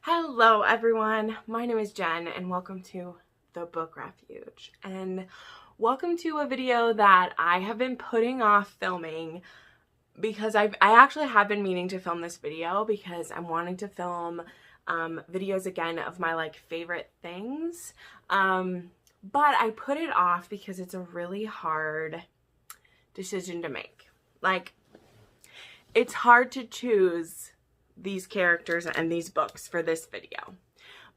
Hello everyone, my name is Jen and welcome to the Book Refuge, and welcome to a video that I have been putting off filming because I actually have been meaning to film this video because I'm wanting to film videos again of my favorite things, but I put it off because it's a really hard decision to make. It's hard to choose these characters and these books for this video.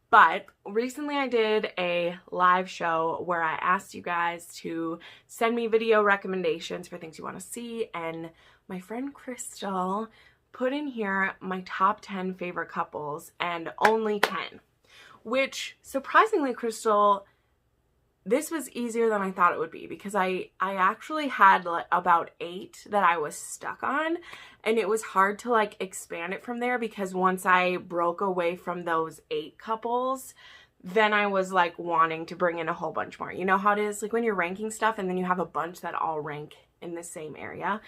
But recently I did a live show where I asked you guys to send me video recommendations for things you want to see, and my friend Crystal put in here my top 10 favorite couples, and only 10, which surprisingly, Crystal, this was easier than I thought it would be because I actually had about 8 that I was stuck on, and it was hard to expand it from there because once I broke away from those 8 couples, then I was wanting to bring in a whole bunch more. You know how it is when you're ranking stuff and then you have a bunch that all rank in the same area.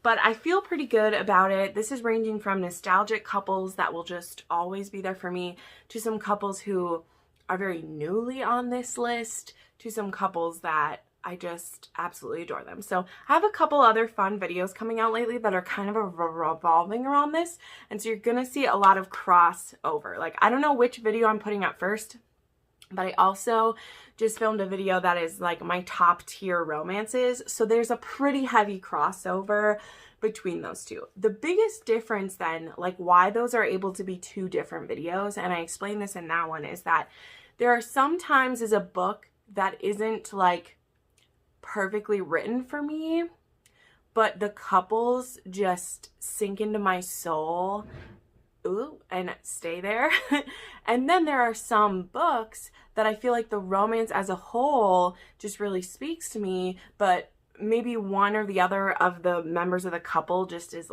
But I feel pretty good about it. This is ranging from nostalgic couples that will just always be there for me to some couples who are very newly on this list, to some couples that I just absolutely adore them. So I have a couple other fun videos coming out lately that are kind of revolving around this, and so you're gonna see a lot of crossover. I don't know which video I'm putting up first, but I also just filmed a video that is my top tier romances, so there's a pretty heavy crossover between those two. The biggest difference then, why those are able to be 2 different videos, and I explained this in that one, is that there are some times as a book that isn't perfectly written for me, but the couples just sink into my soul, and stay there. And then there are some books that I feel the romance as a whole just really speaks to me, but maybe one or the other of the members of the couple just is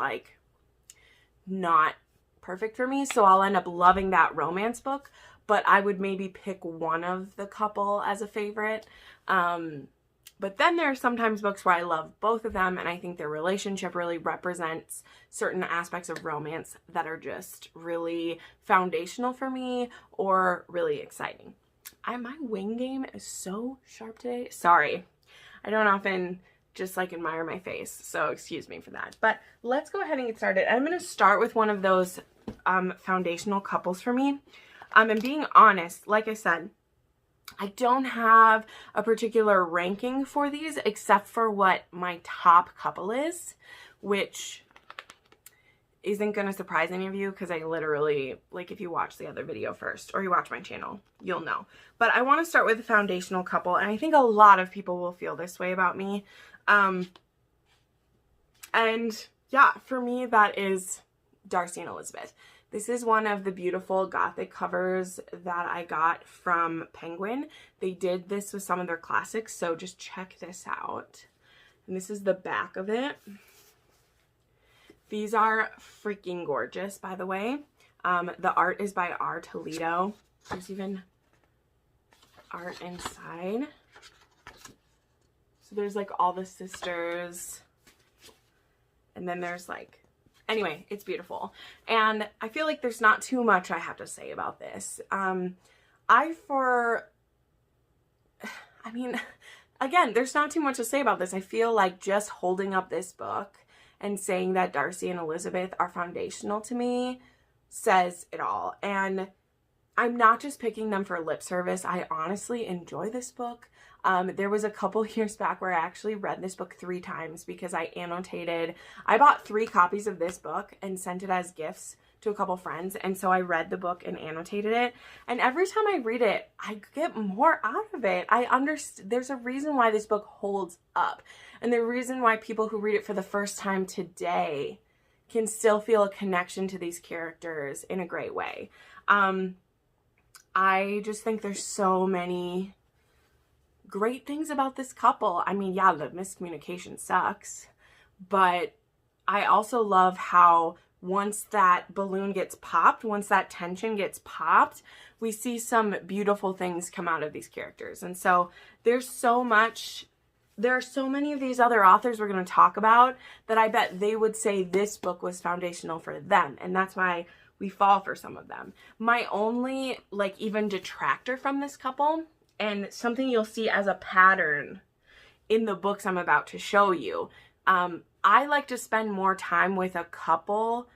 not perfect for me, so I'll end up loving that romance book, but I would maybe pick one of the couple as a favorite. But then there are sometimes books where I love both of them, and I think their relationship really represents certain aspects of romance that are just really foundational for me or really exciting. My wing game is so sharp today. Sorry. I don't often just admire my face, so excuse me for that. But let's go ahead and get started. I'm going to start with one of those foundational couples for me. And being honest, like I said, I don't have a particular ranking for these except for what my top couple is, which isn't going to surprise any of you because I literally, if you watch the other video first or you watch my channel, you'll know. But I want to start with a foundational couple, and I think a lot of people will feel this way about me. And yeah, for me, that is Darcy and Elizabeth. This is one of the beautiful gothic covers that I got from Penguin. They did this with some of their classics, so just check this out. And this is the back of it. These are freaking gorgeous, by the way. The art is by R. Toledo. There's even art inside. So there's all the sisters. And then there's anyway, it's beautiful. And I feel there's not too much I have to say about this. Again, there's not too much to say about this. I feel just holding up this book and saying that Darcy and Elizabeth are foundational to me says it all. And I'm not just picking them for lip service. I honestly enjoy this book. There was a couple years back where I actually read this book 3 times because I bought 3 copies of this book and sent it as gifts to a couple friends, and so I read the book and annotated it, and every time I read it, I get more out of it. There's a reason why this book holds up, and the reason why people who read it for the first time today can still feel a connection to these characters in a great way. I just think there's so many great things about this couple. Yeah, the miscommunication sucks, but I also love how once that balloon gets popped, once that tension gets popped, we see some beautiful things come out of these characters. And so there are so many of these other authors we're going to talk about that I bet they would say this book was foundational for them. And that's why we fall for some of them. My only, like, even detractor from this couple, and something you'll see as a pattern in the books I'm about to show you, I like to spend more time with a couple,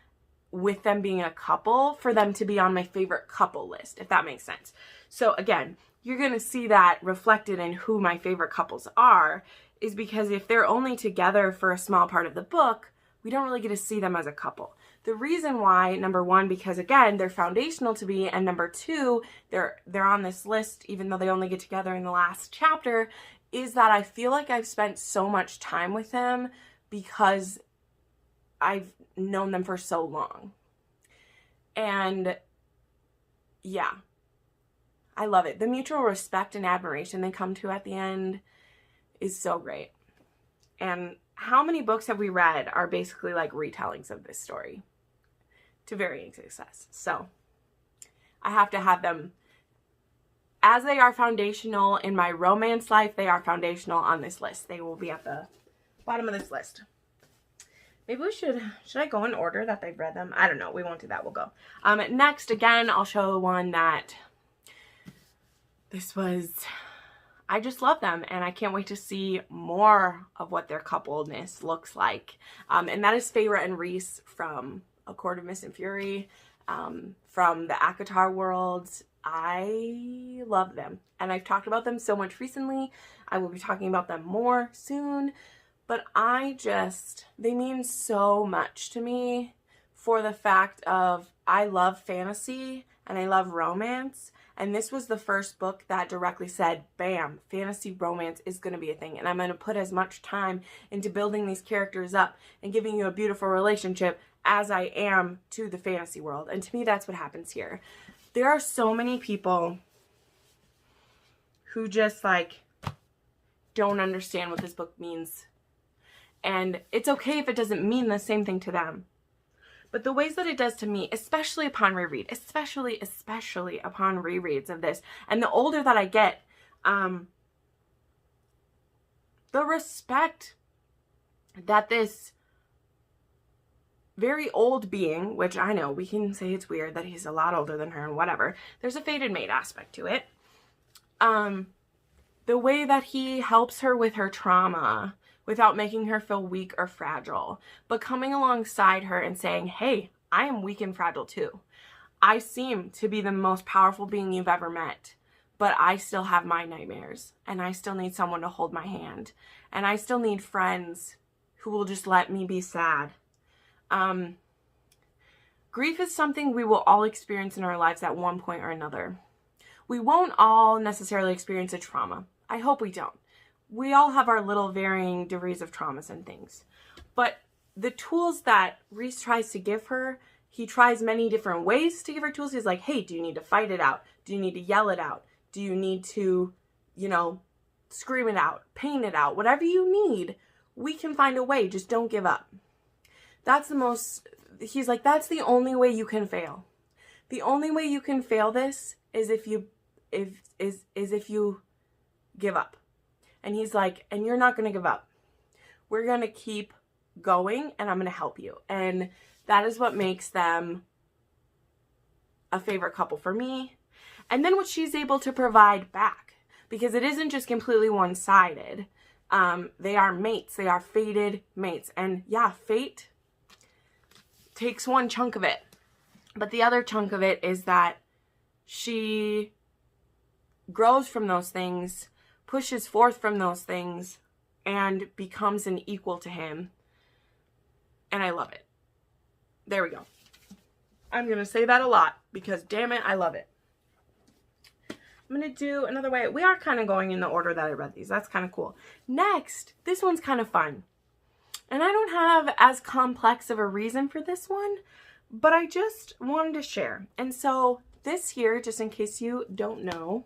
with them being a couple, for them to be on my favorite couple list, if that makes sense. So again, you're going to see that reflected in who my favorite couples are, is because if they're only together for a small part of the book, we don't really get to see them as a couple. The reason why, number one, because again, they're foundational to me, and number two, they're on this list even though they only get together in the last chapter, is that I feel like I've spent so much time with them because I've known them for so long. And yeah, I love it. The mutual respect and admiration they come to at the end is so great. And how many books have we read are basically like retellings of this story to varying success? So I have to have them, as they are foundational in my romance life, they are foundational on this list. They will be at the bottom of this list. Maybe we should I go in order that they've read them? I don't know. We won't do that. We'll go. Next, again, I'll show one that I just love them, and I can't wait to see more of what their coupledness looks like. And that is Fae and Rhys from A Court of Mist and Fury, from the ACOTAR worlds. I love them, and I've talked about them so much recently. I will be talking about them more soon, but they mean so much to me for the fact of I love fantasy and I love romance. And this was the first book that directly said, bam, fantasy romance is going to be a thing. And I'm going to put as much time into building these characters up and giving you a beautiful relationship as I am to the fantasy world. And to me, that's what happens here. There are so many people who just like don't understand what this book means. And it's okay if it doesn't mean the same thing to them. But the ways that it does to me, especially upon reread, especially upon rereads of this, and the older that I get, the respect that this very old being, which I know we can say it's weird that he's a lot older than her and whatever, there's a fated maid aspect to it. The way that he helps her with her trauma without making her feel weak or fragile, but coming alongside her and saying, hey, I am weak and fragile too. I seem to be the most powerful being you've ever met, but I still have my nightmares, and I still need someone to hold my hand, and I still need friends who will just let me be sad. Grief is something we will all experience in our lives at one point or another. We won't all necessarily experience a trauma. I hope we don't. We all have our little varying degrees of traumas and things. But the tools that Rhys tries to give her, he tries many different ways to give her tools. He's like, hey, do you need to fight it out? Do you need to yell it out? Do you need to, scream it out, paint it out? Whatever you need, we can find a way. Just don't give up. He's like, that's the only way you can fail. The only way you can fail this is if you give up. And he's like, and you're not going to give up. We're going to keep going, and I'm going to help you. And that is what makes them a favorite couple for me. And then what she's able to provide back, because it isn't just completely one-sided. They are mates. They are fated mates. And yeah, fate takes one chunk of it. But the other chunk of it is that she grows from those things, pushes forth from those things, and becomes an equal to him. And I love it. There we go. I'm going to say that a lot because, damn it, I love it. I'm going to do another way. We are kind of going in the order that I read these. That's kind of cool. Next, this one's kind of fun. And I don't have as complex of a reason for this one, but I just wanted to share. And so this here, just in case you don't know,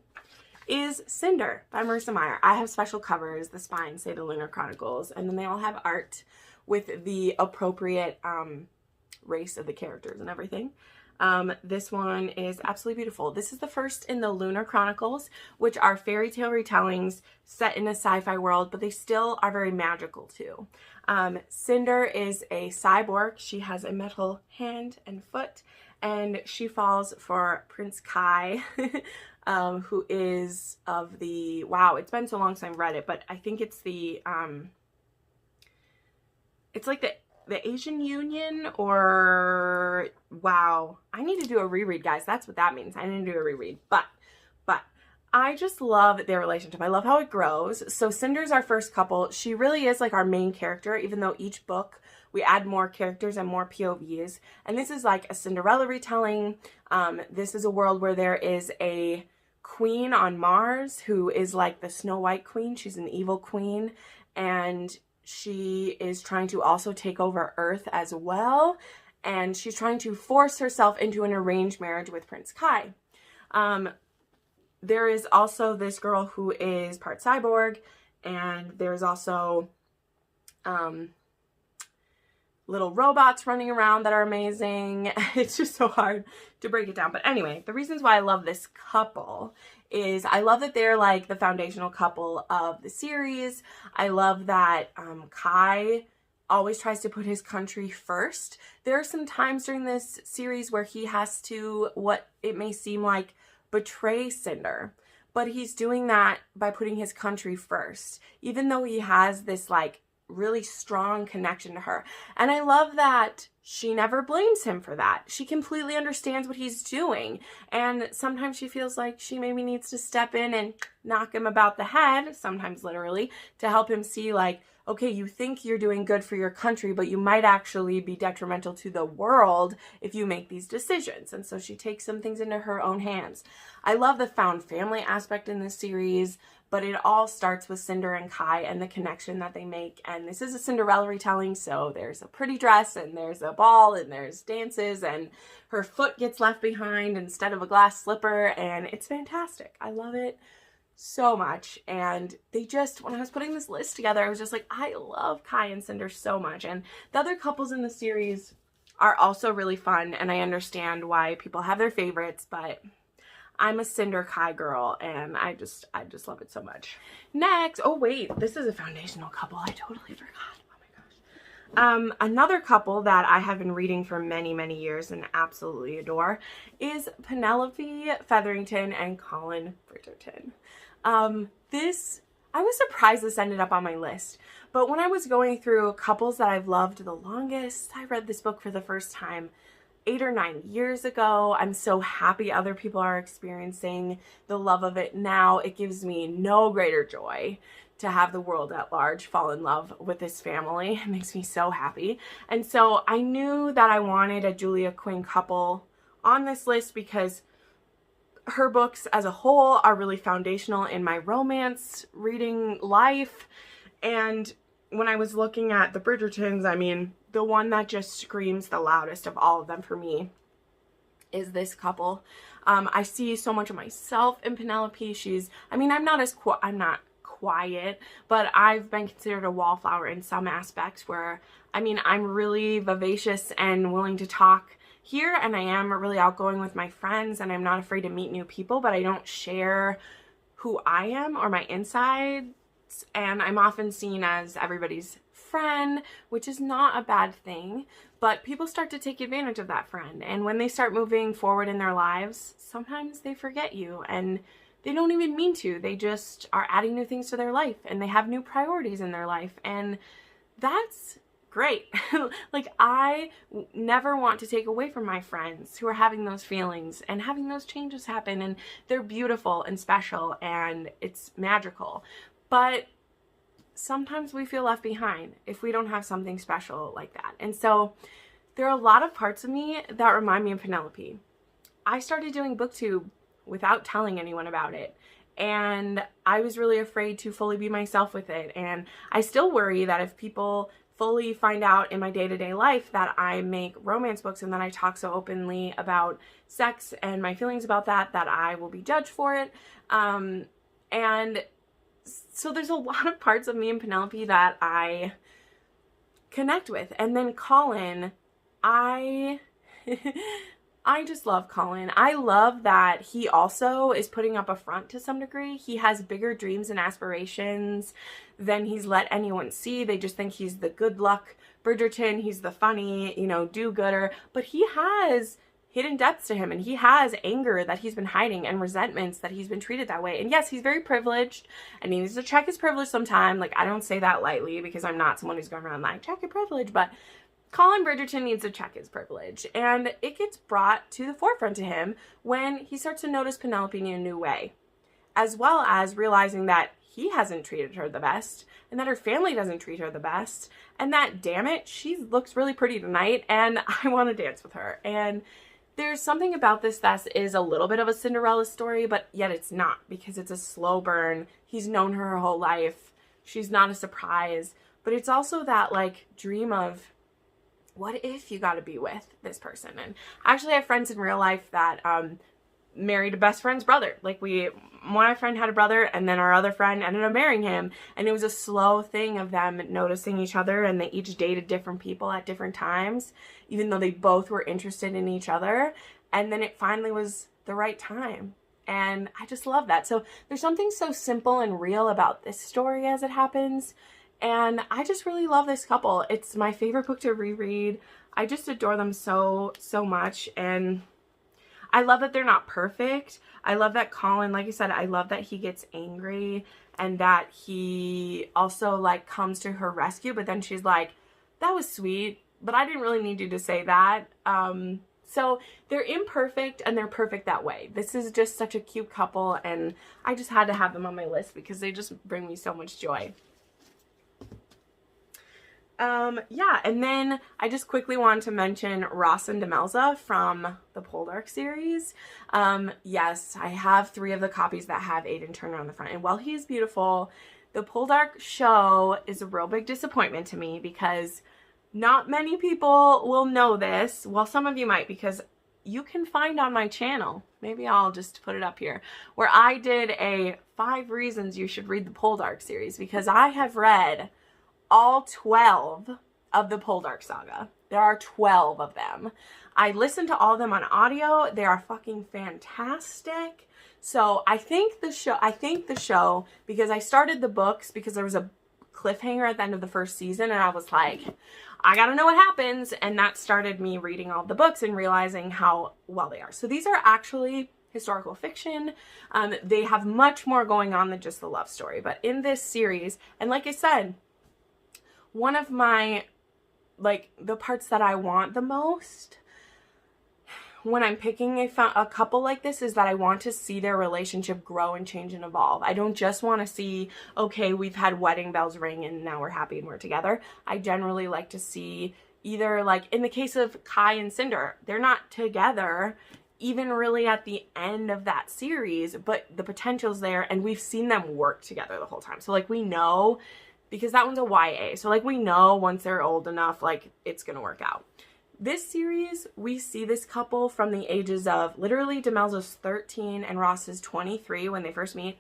is Cinder by Marissa Meyer. I have special covers. The spines say the Lunar Chronicles, and then they all have art with the appropriate race of the characters and everything. This one is absolutely beautiful. This is the first in the Lunar Chronicles, which are fairy tale retellings set in a sci-fi world, but they still are very magical too. Cinder is a cyborg. She has a metal hand and foot, and she falls for Prince Kai, who is of the, wow, it's been so long since I've read it, but I think it's the, it's like the Asian Union, or, wow, I need to do a reread, guys. That's what that means. I need to do a reread, but I just love their relationship. I love how it grows. So Cinder's our first couple. She really is like our main character, even though each book we add more characters and more POVs. And this is like a Cinderella retelling. This is a world where there is a queen on Mars who is like the Snow White queen. She's an evil queen, and she is trying to also take over Earth as well. And she's trying to force herself into an arranged marriage with Prince Kai. There is also this girl who is part cyborg, and there's also little robots running around that are amazing. It's just so hard to break it down. But anyway, the reasons why I love this couple is I love that they're like the foundational couple of the series. I love that Kai always tries to put his country first. There are some times during this series where he has to, what it may seem like, betray Cinder, but he's doing that by putting his country first, even though he has this like really strong connection to her. And I love that she never blames him for that. She completely understands what he's doing, and sometimes she feels like she maybe needs to step in and knock him about the head, sometimes literally, to help him see like, okay, you think you're doing good for your country, but you might actually be detrimental to the world if you make these decisions. And so she takes some things into her own hands. I love the found family aspect in this series, but it all starts with Cinder and Kai and the connection that they make. And this is a Cinderella retelling, so there's a pretty dress, and there's a ball, and there's dances, and her foot gets left behind instead of a glass slipper, and it's fantastic. I love it so much. And they just, when I was putting this list together, I was just like, I love Kai and Cinder so much. And the other couples in the series are also really fun, and I understand why people have their favorites, but I'm a Cinder Kai girl, and I just love it so much. Next, oh wait, this is a foundational couple. I totally forgot. Oh my gosh. Another couple that I have been reading for many, many years and absolutely adore is Penelope Featherington and Colin Bridgerton. I was surprised this ended up on my list, but when I was going through couples that I've loved the longest, I read this book for the first time 8 or 9 years ago. I'm so happy other people are experiencing the love of it now. It gives me no greater joy to have the world at large fall in love with this family. It makes me so happy. And so I knew that I wanted a Julia Quinn couple on this list because her books as a whole are really foundational in my romance reading life. And when I was looking at the Bridgertons, I mean, the one that just screams the loudest of all of them for me is this couple. I see so much of myself in Penelope. I'm not quiet, but I've been considered a wallflower in some aspects where, I'm really vivacious and willing to talk here, and I am really outgoing with my friends, and I'm not afraid to meet new people, but I don't share who I am or my insides, and I'm often seen as everybody's friend, which is not a bad thing, but people start to take advantage of that friend, and when they start moving forward in their lives, sometimes they forget you, and they don't even mean to. They just are adding new things to their life, and they have new priorities in their life, and that's great. Like, I never want to take away from my friends who are having those feelings and having those changes happen, and they're beautiful and special, and it's magical. But sometimes we feel left behind if we don't have something special like that. And so there are a lot of parts of me that remind me of Penelope. I started doing Booktube without telling anyone about it, and I was really afraid to fully be myself with it. And I still worry that if people fully find out in my day-to-day life that I make romance books and that I talk so openly about sex and my feelings about that I will be judged for it. And so there's a lot of parts of me and Penelope that I connect with. And then Colin, I just love Colin. I love that he also is putting up a front to some degree. He has bigger dreams and aspirations than he's let anyone see. They just think he's the good luck Bridgerton. He's the funny, do-gooder. But he has hidden depths to him, and he has anger that he's been hiding and resentments that he's been treated that way. And yes, he's very privileged and he needs to check his privilege sometime. Like, I don't say that lightly because I'm not someone who's going around like, check your privilege, but Colin Bridgerton needs to check his privilege, and it gets brought to the forefront to him when he starts to notice Penelope in a new way, as well as realizing that he hasn't treated her the best, and that her family doesn't treat her the best, and that, damn it, she looks really pretty tonight, and I want to dance with her. And there's something about this that is a little bit of a Cinderella story, but yet it's not, because it's a slow burn. He's known her whole life. She's not a surprise, but it's also that, like, dream of, what if you got to be with this person? And I actually have friends in real life that married a best friend's brother. Like, my friend had a brother, and then our other friend ended up marrying him, and it was a slow thing of them noticing each other, and they each dated different people at different times, even though they both were interested in each other, and then it finally was the right time. And I just love that. So there's something so simple and real about this story as it happens, and I just really love this couple. It's my favorite book to reread. I just adore them so much, and I love that they're not perfect. I love that Colin, like I said, I love that he gets angry and that he also, like, comes to her rescue, but then she's like, that was sweet, but I didn't really need you to say that. So they're imperfect and they're perfect that way. This is just such a cute couple, and I just had to have them on my list because they just bring me so much joy. Yeah, and then I just quickly wanted to mention Ross and Demelza from the Poldark series. Yes, I have 3 of the copies that have Aidan Turner on the front, and while he is beautiful, the Poldark show is a real big disappointment to me because not many people will know this. Well, some of you might, because you can find on my channel, maybe I'll just put it up here, where I did a 5 reasons you should read the Poldark series, because I have read all 12 of the Poldark saga. There are 12 of them. I listened to all of them on audio. They are fucking fantastic. So I think the show, because I started the books because there was a cliffhanger at the end of the first season, and I was like, I gotta know what happens, and that started me reading all the books and realizing how well they are. So these are actually historical fiction. They have much more going on than just the love story, but in this series, and like I said, one of my, like, the parts that I want the most when I'm picking a couple like this is that I want to see their relationship grow and change and evolve. I don't just want to see, okay, we've had wedding bells ring and now we're happy and we're together. I generally like to see either, like, in the case of Kai and Cinder, they're not together even really at the end of that series, but the potential's there, and we've seen them work together the whole time. So, like, we know, because that one's a YA. So, like, we know once they're old enough, like, it's going to work out. This series, we see this couple from the ages of, literally, Demelza's 13 and Ross is 23 when they first meet.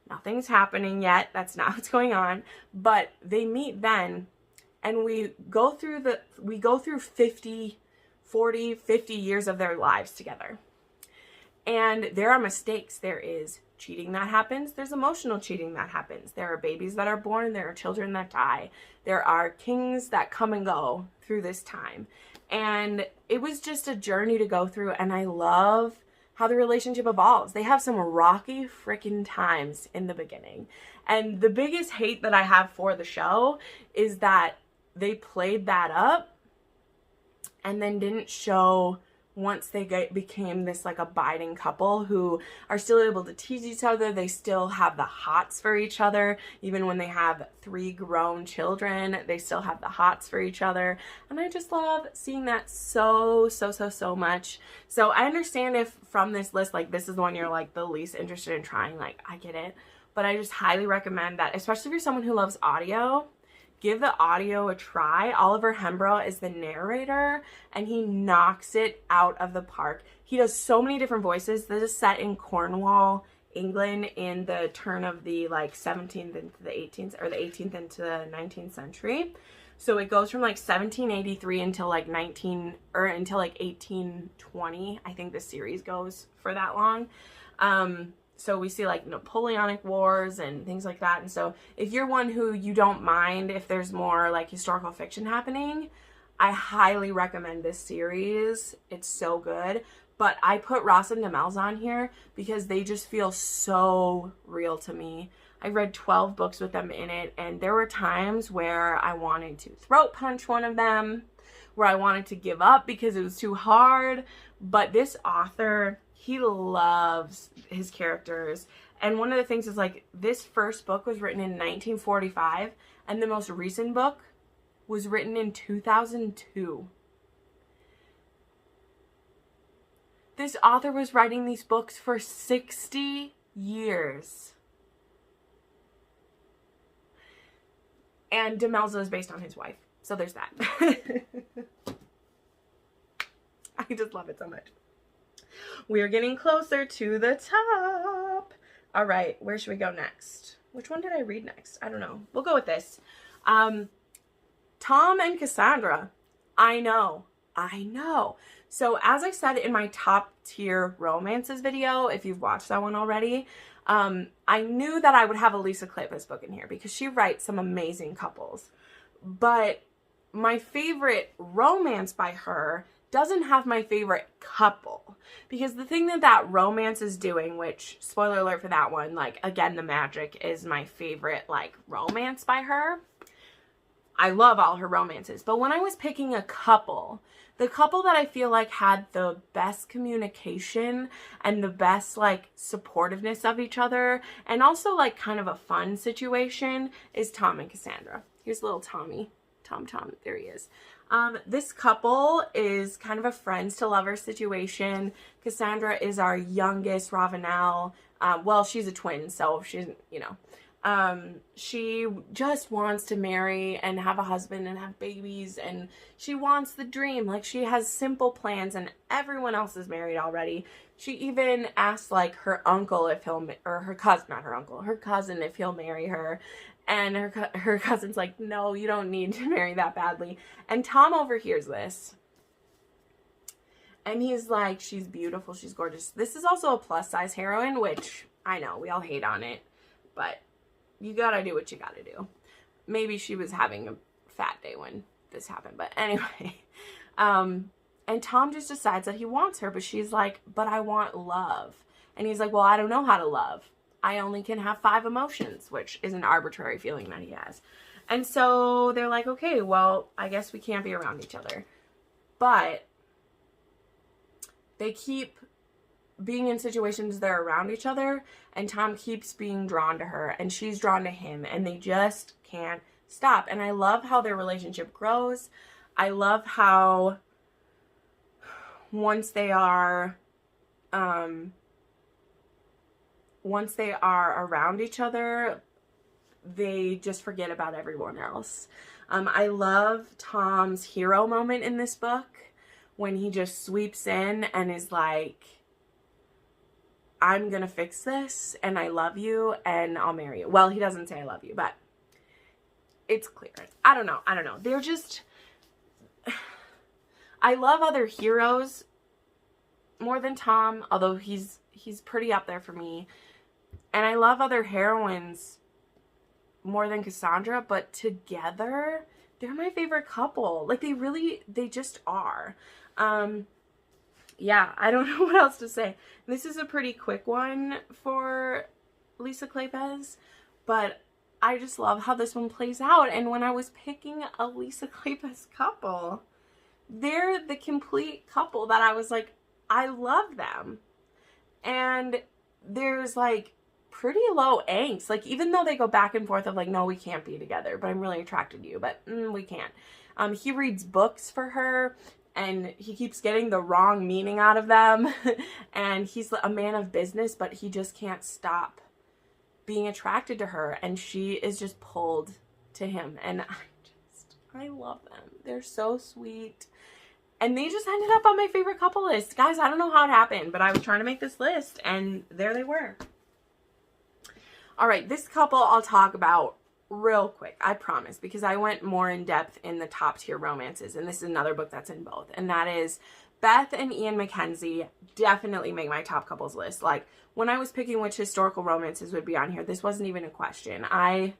Nothing's happening yet. That's not what's going on. But they meet then, and we go through 50 years of their lives together. And there are mistakes. There is cheating that happens. There's emotional cheating that happens. There are babies that are born. There are children that die. There are kings that come and go through this time. And it was just a journey to go through. And I love how the relationship evolves. They have some rocky freaking times in the beginning. And the biggest hate that I have for the show is that they played that up and then didn't show once they became this, like, abiding couple who are still able to tease each other. They still have the hots for each other. Even when they have 3 grown children, they still have the hots for each other. And I just love seeing that so much. So I understand if from this list, like, this is the one you're, like, the least interested in trying. Like, I get it. But I just highly recommend that, especially if you're someone who loves audio. Give the audio a try. Oliver Hembrough is the narrator, and he knocks it out of the park. He does so many different voices. This is set in Cornwall, England, in the turn of the, like, 17th into the 18th, or the 18th into the 19th century. So it goes from, like, 1783 until, like, 1820. I think the series goes for that long. So we see, like, Napoleonic Wars and things like that. And so if you're one who you don't mind if there's more, like, historical fiction happening, I highly recommend this series. It's so good. But I put Ross and Demels on here because they just feel so real to me. I read 12 books with them in it, and there were times where I wanted to throat punch one of them, where I wanted to give up because it was too hard. But this author, he loves his characters. And one of the things is, like, this first book was written in 1945, and the most recent book was written in 2002. This author was writing these books for 60 years. And Demelza is based on his wife. So there's that. I just love it so much. We're getting closer to the top. All right, where should we go next? Which one did I read next? I don't know. We'll go with this. Tom and Cassandra. I know. So as I said in my top tier romances video, if you've watched that one already, I knew that I would have a Lisa Kleypas book in here because she writes some amazing couples. But my favorite romance by her doesn't have my favorite couple. Because the thing that romance is doing, which, spoiler alert for that one, like, again, The Magic is my favorite, like, romance by her. I love all her romances. But when I was picking a couple, the couple that I feel like had the best communication and the best, like, supportiveness of each other, and also, like, kind of a fun situation, is Tom and Cassandra. Here's little Tommy. Tom, there he is. This couple is kind of a friends to lovers situation. Cassandra is our youngest Ravenel. Well, she's a twin, so she's, you know, she just wants to marry and have a husband and have babies, and she wants the dream. Like, she has simple plans, and everyone else is married already. She even asked, like, her uncle if he'll, or her cousin, not her uncle, her cousin if he'll marry her. And her cousin's like, no, you don't need to marry that badly. And Tom overhears this. And he's like, she's beautiful, she's gorgeous. This is also a plus size heroine, which I know, we all hate on it. But you gotta do what you gotta do. Maybe she was having a fat day when this happened. But anyway. And Tom just decides that he wants her. But she's like, but I want love. And he's like, well, I don't know how to love. I only can have 5 emotions, which is an arbitrary feeling that he has. And so they're like, okay, well, I guess we can't be around each other. But they keep being in situations they're around each other, and Tom keeps being drawn to her, and she's drawn to him, and they just can't stop. And I love how their relationship grows. I love how once they are around each other, they just forget about everyone else. I love Tom's hero moment in this book when he just sweeps in and is like, I'm gonna fix this, and I love you, and I'll marry you. Well, he doesn't say I love you, but it's clear. I don't know. They're just... I love other heroes more than Tom, although he's pretty up there for me. And I love other heroines more than Cassandra, but together, they're my favorite couple. Like, they just are. Yeah, I don't know what else to say. This is a pretty quick one for Lisa Kleypas, but I just love how this one plays out. And when I was picking a Lisa Kleypas couple, they're the complete couple that I was like, I love them. And there's, like, pretty low angst. Like, even though they go back and forth of, like, no, we can't be together, but I'm really attracted to you, but we can't. He reads books for her, and he keeps getting the wrong meaning out of them. And he's a man of business, but he just can't stop being attracted to her. And she is just pulled to him. And I love them. They're so sweet. And they just ended up on my favorite couple list. Guys, I don't know how it happened, but I was trying to make this list, and there they were. All right, this couple I'll talk about real quick, I promise, because I went more in depth in the top tier romances, and this is another book that's in both, and that is Beth and Ian Mackenzie. Definitely make my top couples list. Like, when I was picking which historical romances would be on here, this wasn't even a question. I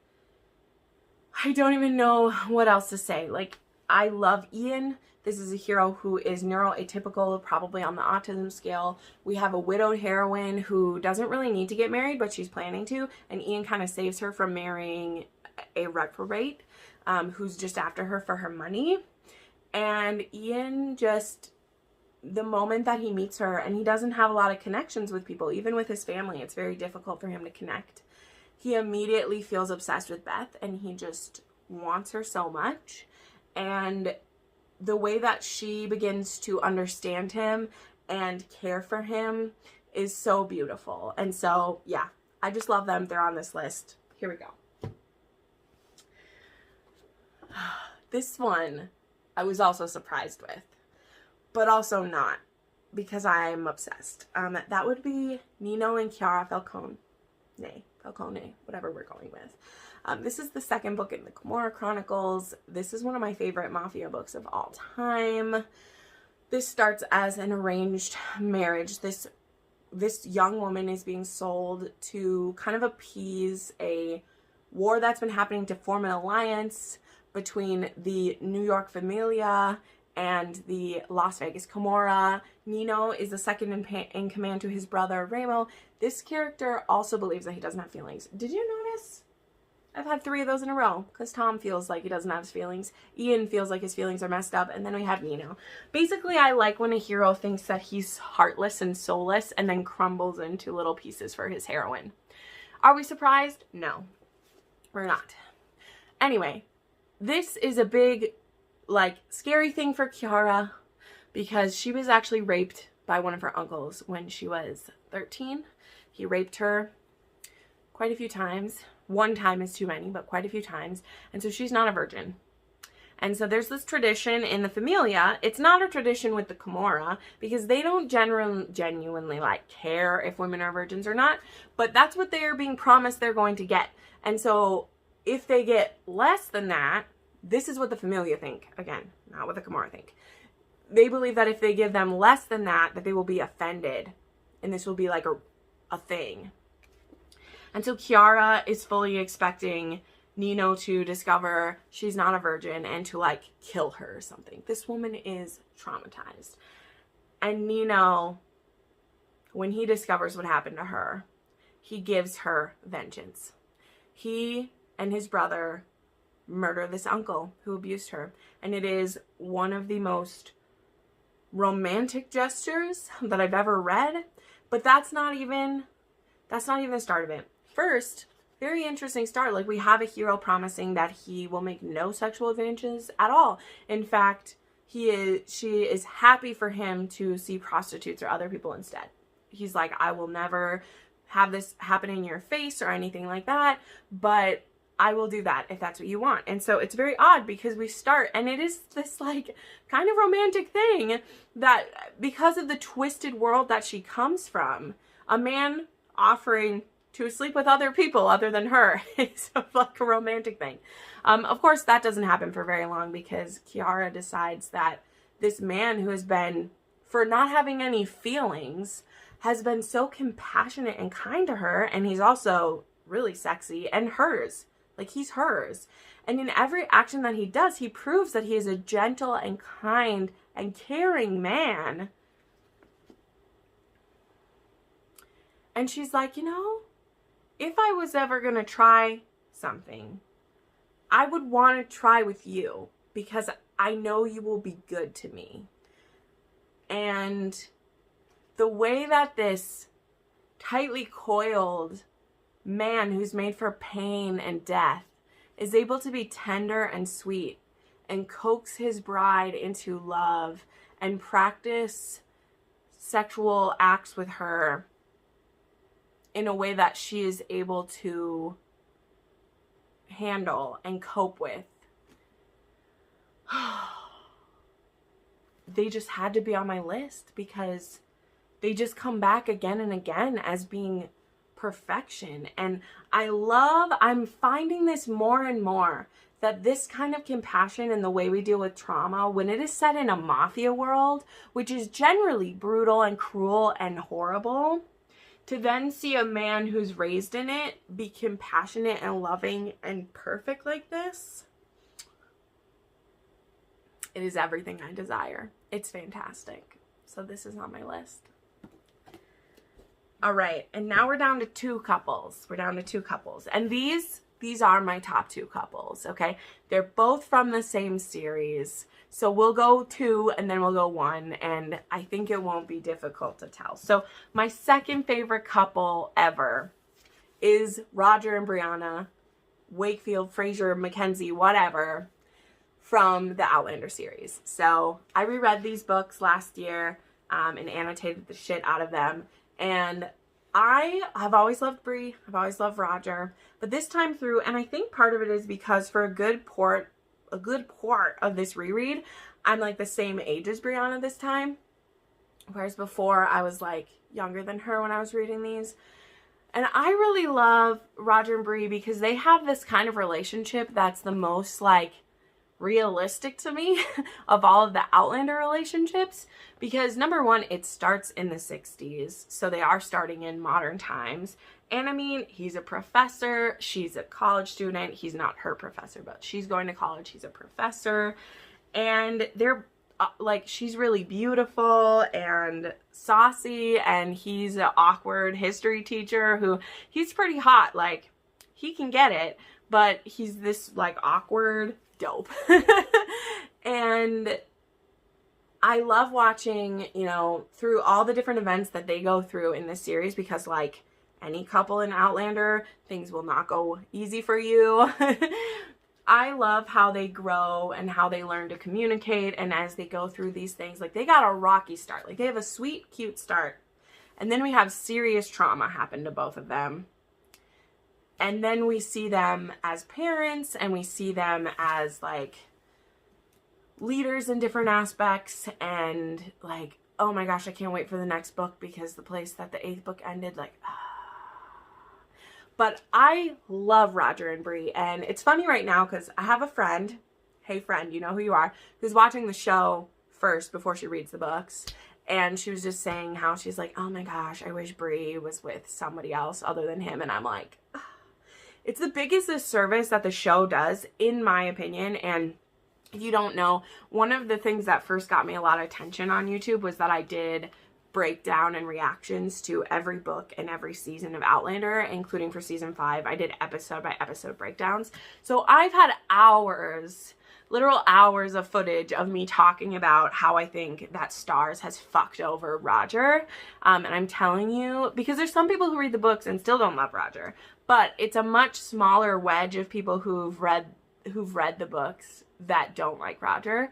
don't even know what else to say. Like, I love Ian. This is a hero who is neuroatypical, probably on the autism scale. We have a widowed heroine who doesn't really need to get married, but she's planning to, and Ian kind of saves her from marrying a reprobate who's just after her for her money. And Ian just, the moment that he meets her, and he doesn't have a lot of connections with people, even with his family, it's very difficult for him to connect. He immediately feels obsessed with Beth, and he just wants her so much. And the way that she begins to understand him and care for him is so beautiful. And so, yeah, I just love them. They're on this list. Here we go. This one I was also surprised with, but also not, because I'm obsessed. That would be Nino and Chiara Falcone, whatever we're going with. This is the second book in the Cora Chronicles. This is one of my favorite mafia books of all time. This starts as an arranged marriage. This young woman is being sold to kind of appease a war that's been happening, to form an alliance between the New York Familia and the Las Vegas Camorra. Nino is the second in command to his brother, Ramo. This character also believes that he doesn't have feelings. Did you notice? I've had 3 of those in a row, because Tom feels like he doesn't have his feelings. Ian feels like his feelings are messed up, and then we have Nino. Basically, I like when a hero thinks that he's heartless and soulless and then crumbles into little pieces for his heroine. Are we surprised? No, we're not. Anyway, this is a big, like, scary thing for Chiara, because she was actually raped by one of her uncles when she was 13. He raped her quite a few times. One time is too many, but quite a few times. And so she's not a virgin. And so there's this tradition in the Familia. It's not a tradition with the Camorra, because they don't genuinely like care if women are virgins or not. But that's what they're being promised they're going to get. And so if they get less than that, this is what the Familia think. Again, not what the Camorra think. They believe that if they give them less than that they will be offended. And this will be like a thing. And so Chiara is fully expecting Nino to discover she's not a virgin and to, like, kill her or something. This woman is traumatized. And Nino, when he discovers what happened to her, he gives her vengeance. He and his brother murder this uncle who abused her. And it is one of the most romantic gestures that I've ever read. But that's not even the start of it. First, very interesting start. Like, we have a hero promising that he will make no sexual advances at all. In fact, she is happy for him to see prostitutes or other people instead. He's like, I will never have this happen in your face or anything like that, but I will do that if that's what you want. And so it's very odd, because we start, and it is this, like, kind of romantic thing that, because of the twisted world that she comes from, a man offering to sleep with other people other than her is like a romantic thing. Of course, that doesn't happen for very long, because Chiara decides that this man who has been, for not having any feelings, has been so compassionate and kind to her, and he's also really sexy and hers. Like, he's hers. And in every action that he does, he proves that he is a gentle and kind and caring man. And she's like, you know, if I was ever going to try something, I would want to try with you, because I know you will be good to me. And the way that this tightly coiled man who's made for pain and death is able to be tender and sweet and coax his bride into love and practice sexual acts with her in a way that she is able to handle and cope with. They just had to be on my list, because they just come back again and again as being perfection. And I'm finding this more and more, that this kind of compassion and the way we deal with trauma, when it is set in a mafia world, which is generally brutal and cruel and horrible, to then see a man who's raised in it be compassionate and loving and perfect like this, It is everything I desire. It's fantastic. So this is on my list. All right, and now we're down to 2 couples. We're down to 2 couples. And these are my top 2 couples, okay? They're both from the same series. So we'll go 2 and then we'll go 1, and I think it won't be difficult to tell. So my second favorite couple ever is Roger and Brianna, Wakefield, Fraser, Mackenzie, whatever, from the Outlander series. So I reread these books last year and annotated the shit out of them. And I have always loved Bri. I've always loved Roger. But this time through, and I think part of it is because for a good part of this reread, I'm like the same age as Brianna this time. Whereas before I was like younger than her when I was reading these. And I really love Roger and Bri because they have this kind of relationship that's the most like realistic to me of all of the Outlander relationships, because number one, it starts in the 60s, so they are starting in modern times. And I mean, he's a professor, she's a college student. He's not her professor, but she's going to college, he's a professor, and they're like, she's really beautiful and saucy, and he's an awkward history teacher who, he's pretty hot, like he can get it, but he's this like awkward dope. And I love watching, you know, through all the different events that they go through in this series, because like any couple in Outlander, things will not go easy for you. I love how they grow and how they learn to communicate, and as they go through these things, like they got a rocky start. Like they have a sweet, cute start, and then we have serious trauma happen to both of them. And then we see them as parents, and we see them as like leaders in different aspects, and like, oh my gosh, I can't wait for the next book, because the place that the 8th book ended, like, But I love Roger and Bri, and it's funny right now because I have a friend, hey friend, you know who you are, who's watching the show first before she reads the books. And she was just saying how she's like, oh my gosh, I wish Bri was with somebody else other than him. And I'm like, it's the biggest disservice that the show does, in my opinion. And if you don't know, one of the things that first got me a lot of attention on YouTube was that I did breakdown and reactions to every book and every season of Outlander, including for season 5. I did episode by episode breakdowns. So I've had hours, literal hours of footage of me talking about how I think that Stars has fucked over Roger. And I'm telling you, because there's some people who read the books and still don't love Roger, but it's a much smaller wedge of people who've read the books that don't like Roger,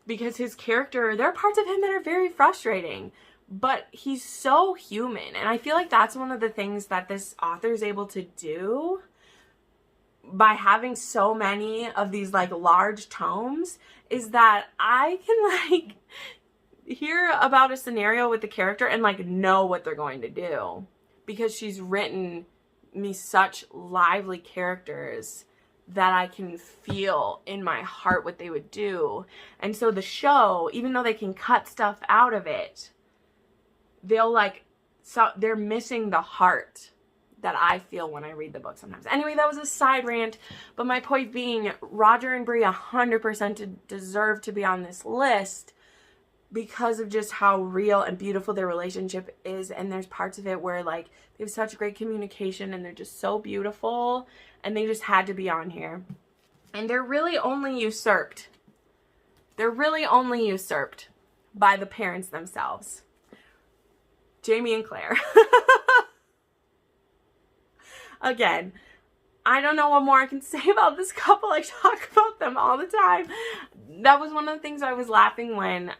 because his character, there are parts of him that are very frustrating, but he's so human. And I feel like that's one of the things that this author is able to do by having so many of these like large tomes, is that I can like hear about a scenario with the character and like know what they're going to do, because she's written me such lively characters that I can feel in my heart what they would do. And so the show, even though they can cut stuff out of it, they'll like, so they're missing the heart that I feel when I read the book sometimes. Anyway, that was a side rant, but my point being, Roger and Bri 100% deserve to be on this list because of just how real and beautiful their relationship is. And there's parts of it where like they have such great communication, and they're just so beautiful, and they just had to be on here. And they're really only usurped. They're really only usurped by the parents themselves. Jamie and Claire. Again, I don't know what more I can say about this couple. I talk about them all the time. That was one of the things I was laughing when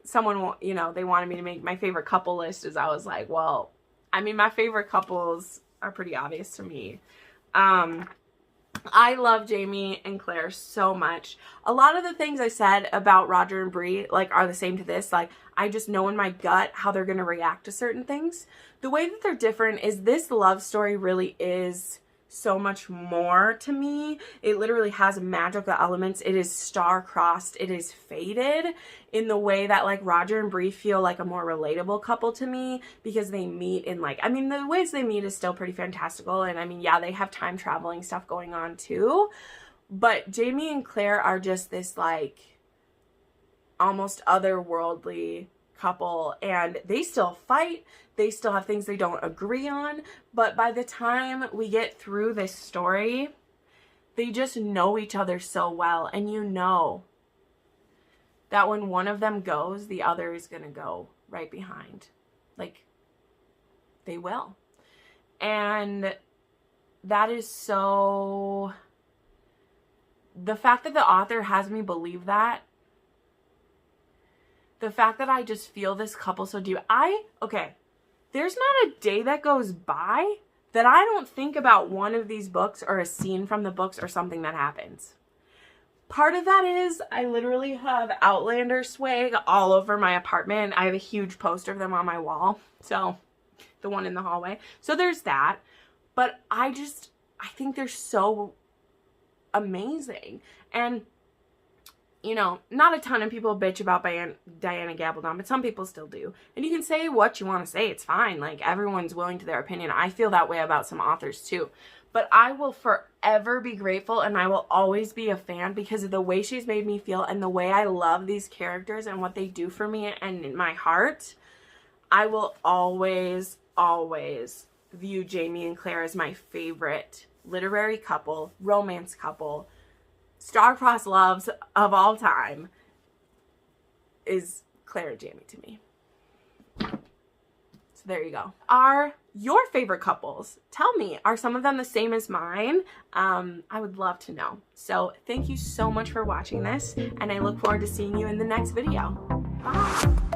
someone, you know, they wanted me to make my favorite couple list, as I was like, well, I mean, my favorite couples are pretty obvious to me. I love Jamie and Claire so much. A lot of the things I said about Roger and Bri like are the same to this. Like, I just know in my gut how they're going to react to certain things. The way that they're different is this love story really is so much more to me. It literally has magical elements. It is star-crossed. It is fated in the way that like Roger and Bri feel like a more relatable couple to me, because they meet in like, I mean, the ways they meet is still pretty fantastical. And I mean, yeah, they have time traveling stuff going on too. But Jamie and Claire are just this like almost otherworldly couple, and they still fight, they still have things they don't agree on, but by the time we get through this story, they just know each other so well, and you know that when one of them goes, the other is gonna go right behind. Like, they will. And that is so... The fact that the author has me believe that, the fact that I just feel this couple so deep, okay, there's not a day that goes by that I don't think about one of these books or a scene from the books or something that happens. Part of that is I literally have Outlander swag all over my apartment. I have a huge poster of them on my wall. So, the one in the hallway. So there's that. But I think they're so amazing. And, you know, not a ton of people bitch about Diana Gabaldon, but some people still do. And you can say what you want to say. It's fine. Like, everyone's willing to their opinion. I feel that way about some authors too. But I will forever be grateful, and I will always be a fan because of the way she's made me feel and the way I love these characters and what they do for me and in my heart. I will always, always view Jamie and Claire as my favorite literary couple, romance couple, star-crossed loves of all time is Claire and Jamie to me. So there you go. Are your favorite couples? Tell me, are some of them the same as mine? I would love to know. So thank you so much for watching this, and I look forward to seeing you in the next video. Bye!